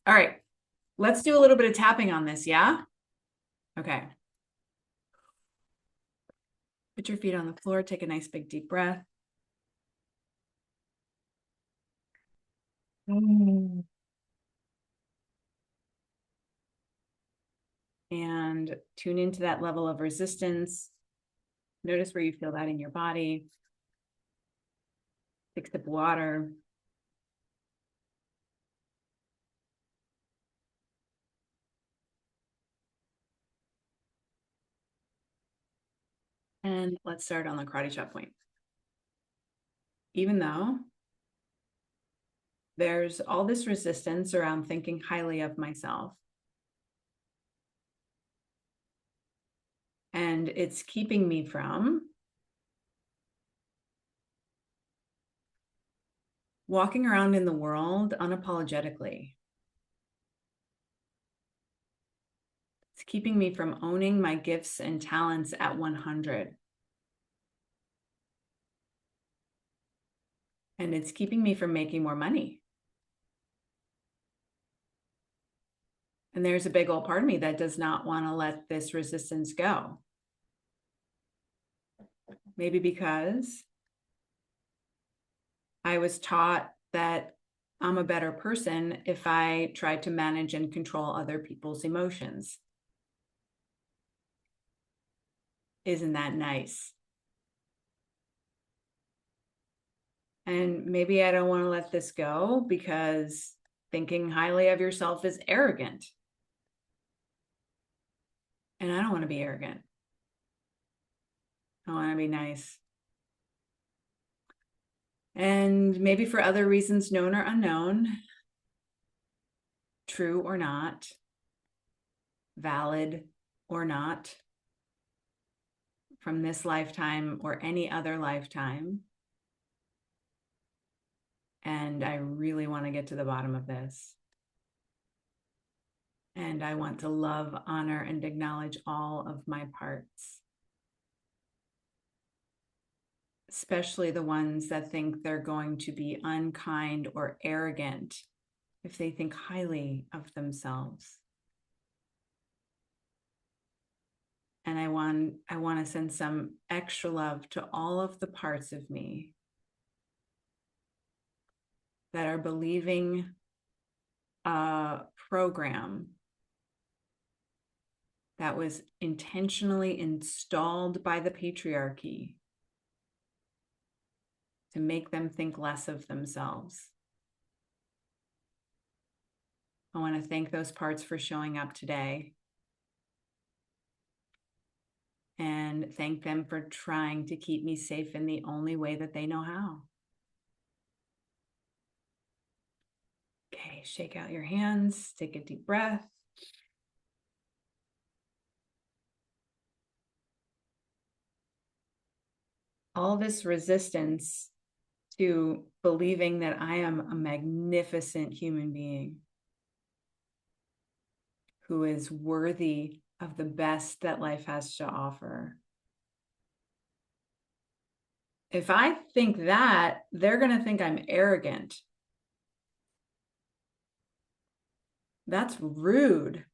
All right, let's do a little bit of tapping on this, yeah? Okay. Put your feet on the floor, take a nice big deep breath. And tune into that level of resistance. Notice where you feel that in your body. Take a sip of water. And let's start on the karate chop point. Even though there's all this resistance around thinking highly of myself, and it's keeping me from walking around in the world unapologetically. It's keeping me from owning my gifts and talents at 100. And it's keeping me from making more money. And there's a big old part of me that does not want to let this resistance go. Maybe because I was taught that I'm a better person if I try to manage and control other people's emotions. Isn't that nice? And maybe I don't want to let this go because thinking highly of yourself is arrogant. And I don't want to be arrogant. I want to be nice. And maybe for other reasons, known or unknown, true or not, valid or not, from this lifetime or any other lifetime. And I really want to get to the bottom of this. And I want to love, honor, and acknowledge all of my parts, especially the ones that think they're going to be unkind or arrogant if they think highly of themselves. And I want to send some extra love to all of the parts of me that are believing a program that was intentionally installed by the patriarchy to make them think less of themselves. I want to thank those parts for showing up today and thank them for trying to keep me safe in the only way that they know how. Okay, shake out your hands, take a deep breath. All this resistance to believing that I am a magnificent human being who is worthy of the best that life has to offer. If I think that, they're going to think I'm arrogant. That's rude.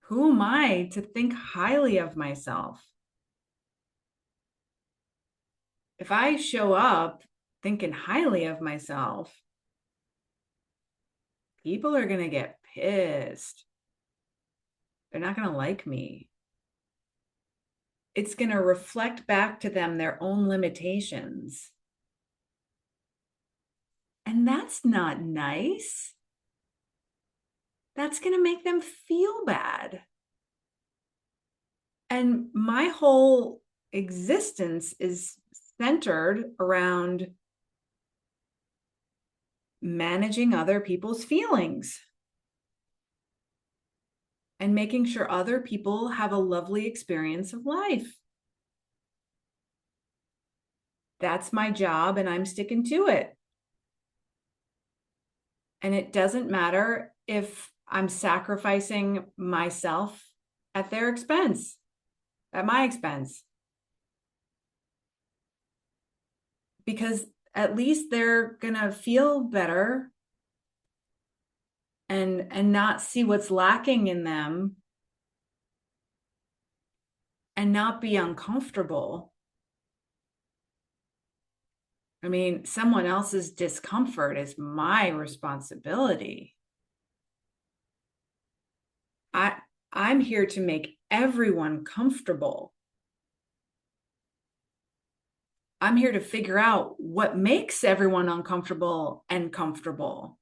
Who am I to think highly of myself? If I show up thinking highly of myself, people are going to get pissed. They're not going to like me. It's going to reflect back to them their own limitations. And that's not nice. That's going to make them feel bad. And my whole existence is centered around managing other people's feelings and making sure other people have a lovely experience of life. That's my job, and I'm sticking to it. And it doesn't matter if I'm sacrificing myself at their expense, at my expense, because at least they're going to feel better and not see what's lacking in them and not be uncomfortable. I mean, someone else's discomfort is my responsibility. I'm here to make everyone comfortable. I'm here to figure out what makes everyone uncomfortable and comfortable.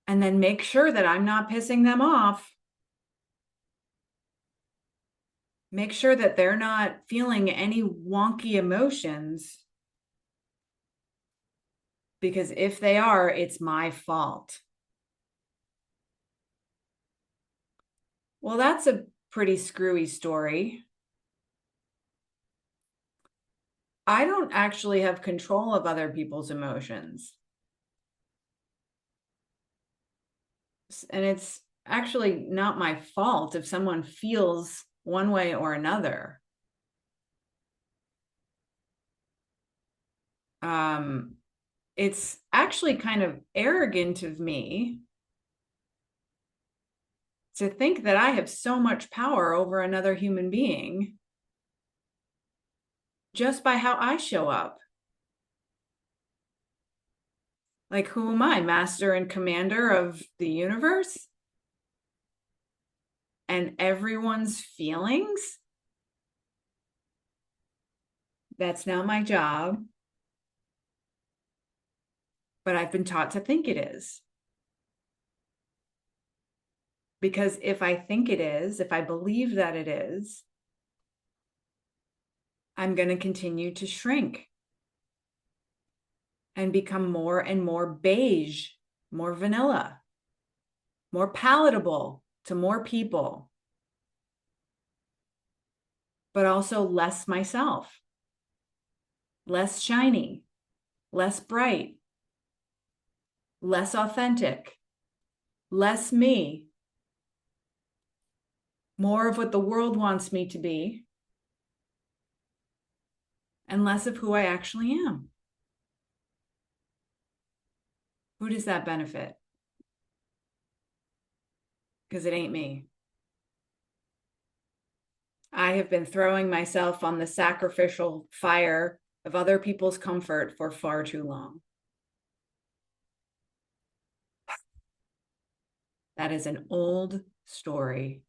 And then make sure that I'm not pissing them off. Make sure that they're not feeling any wonky emotions. Because if they are, it's my fault. Well, that's a pretty screwy story. I don't actually have control of other people's emotions. And it's actually not my fault if someone feels one way or another. It's actually kind of arrogant of me to think that I have so much power over another human being just by how I show up. Like, who am I, master and commander of the universe? And everyone's feelings? That's not my job. But I've been taught to think it is. Because if I think it is, if I believe that it is, I'm going to continue to shrink and become more and more beige, more vanilla, more palatable to more people, but also less myself, less shiny, less bright, less authentic, less me, more of what the world wants me to be, and less of who I actually am. Who does that benefit? Because it ain't me. I have been throwing myself on the sacrificial fire of other people's comfort for far too long. That is an old story.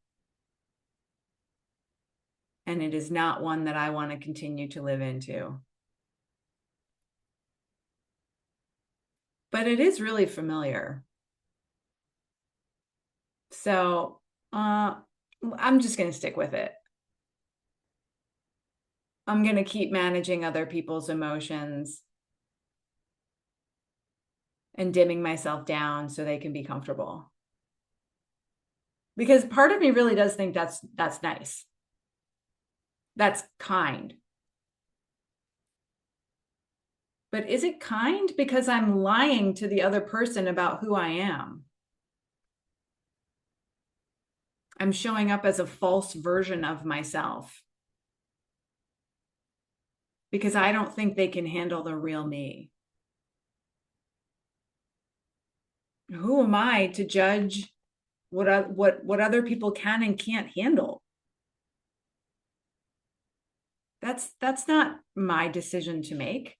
And it is not one that I want to continue to live into. But it is really familiar. So I'm just going to stick with it. I'm going to keep managing other people's emotions and dimming myself down so they can be comfortable. Because part of me really does think that's nice. That's kind. But is it kind because I'm lying to the other person about who I am? I'm showing up as a false version of myself because I don't think they can handle the real me. Who am I to judge what other people can and can't handle? That's not my decision to make.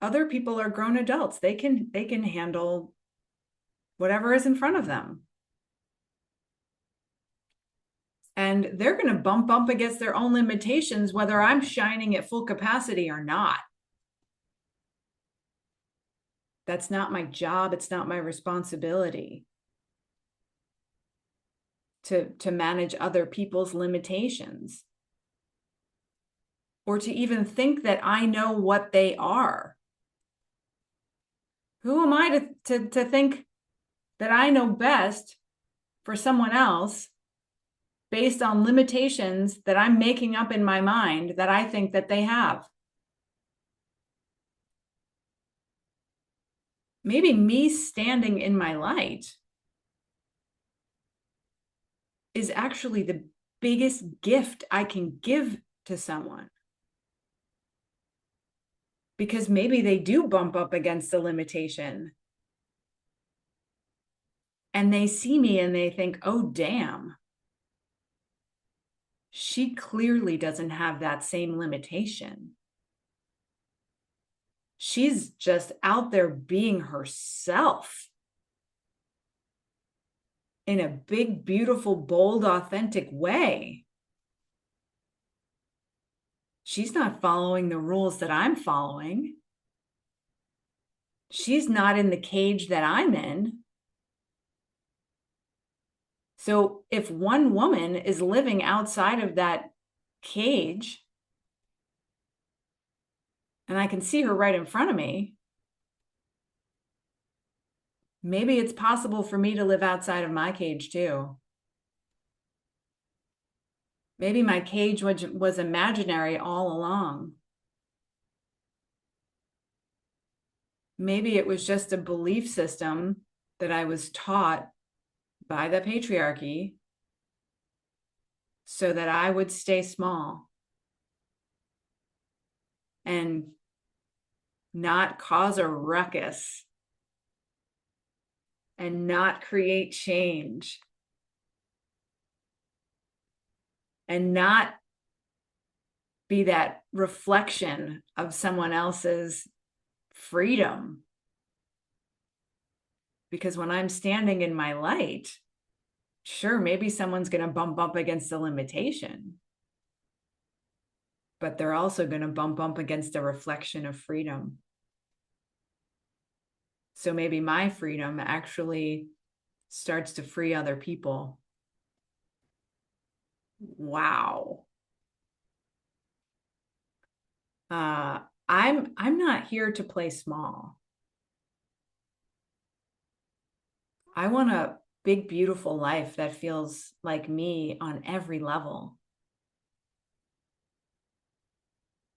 Other people are grown adults. They can handle whatever is in front of them. And they're going to bump up against their own limitations, whether I'm shining at full capacity or not. That's not my job. It's not my responsibility to manage other people's limitations or to even think that I know what they are. Who am I to think that I know best for someone else based on limitations that I'm making up in my mind that I think that they have? Maybe me standing in my light is actually the biggest gift I can give to someone. because maybe they do bump up against a limitation. And they see me and they think, oh, damn, she clearly doesn't have that same limitation. She's just out there being herself in a big, beautiful, bold, authentic way. She's not following the rules that I'm following. She's not in the cage that I'm in. So if one woman is living outside of that cage, and I can see her right in front of me, maybe it's possible for me to live outside of my cage too. Maybe my cage was imaginary all along. Maybe it was just a belief system that I was taught by the patriarchy so that I would stay small and not cause a ruckus and not create change and not be that reflection of someone else's freedom. Because when I'm standing in my light, sure, maybe someone's going to bump up against a limitation, but they're also going to bump up against a reflection of freedom. So maybe my freedom actually starts to free other people. Wow. I'm not here to play small. I want a big, beautiful life that feels like me on every level.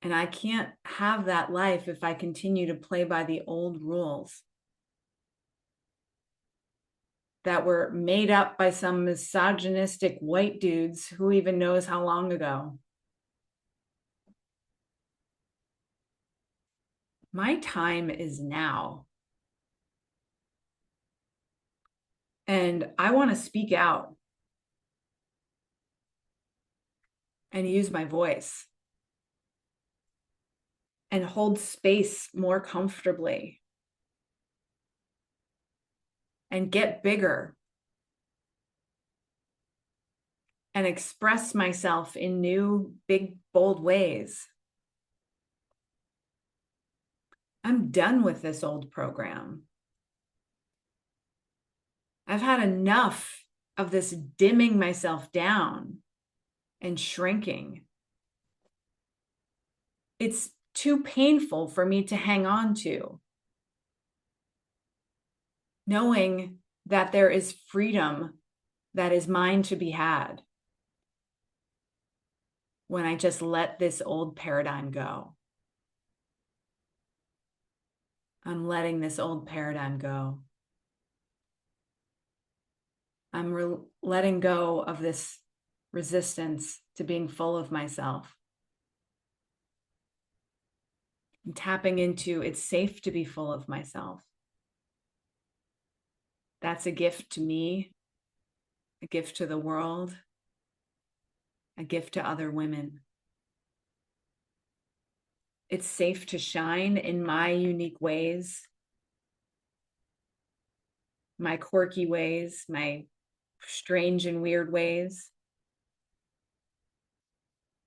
And I can't have that life if I continue to play by the old rules that were made up by some misogynistic white dudes who even knows how long ago. My time is now. And I want to speak out and use my voice and hold space more comfortably and get bigger and express myself in new, big, bold ways. I'm done with this old program. I've had enough of this dimming myself down and shrinking. It's too painful for me to hang on to, knowing that there is freedom that is mine to be had when I just let this old paradigm go. I'm letting this old paradigm go. I'm letting go of this resistance to being full of myself. I'm tapping into it's safe to be full of myself. That's a gift to me, a gift to the world, a gift to other women. It's safe to shine in my unique ways, my quirky ways, my strange and weird ways.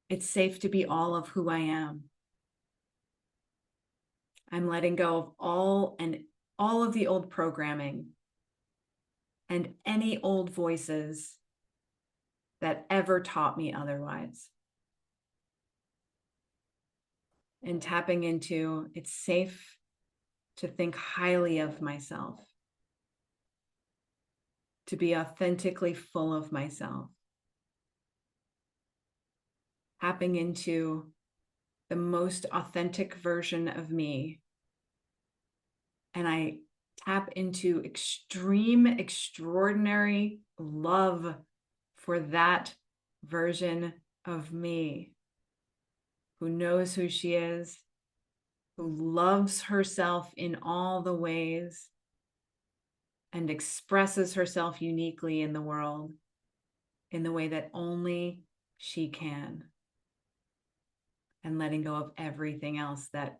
It's safe to be all of who I am. I'm letting go of all of the old programming and any old voices that ever taught me otherwise. And tapping into it's safe to think highly of myself, to be authentically full of myself. Tapping into the most authentic version of me. And I tap into extreme, extraordinary love for that version of me who knows who she is, who loves herself in all the ways and expresses herself uniquely in the world in the way that only she can, and letting go of everything else that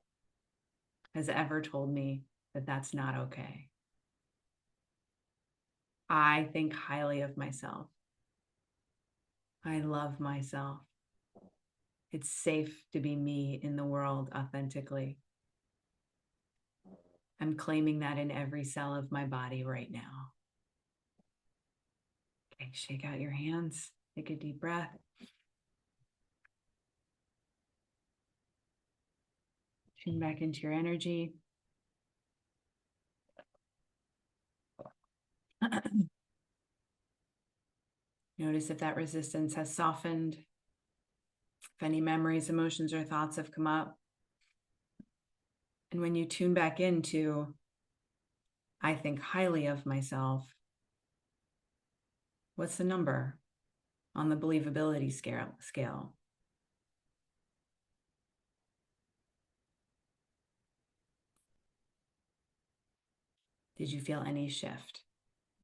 has ever told me that that's not okay. I think highly of myself. I love myself. It's safe to be me in the world authentically. I'm claiming that in every cell of my body right now. Okay, shake out your hands. Take a deep breath. Tune back into your energy. Notice if that resistance has softened, if any memories, emotions, or thoughts have come up. And when you tune back into, I think highly of myself, what's the number on the believability scale? Did you feel any shift?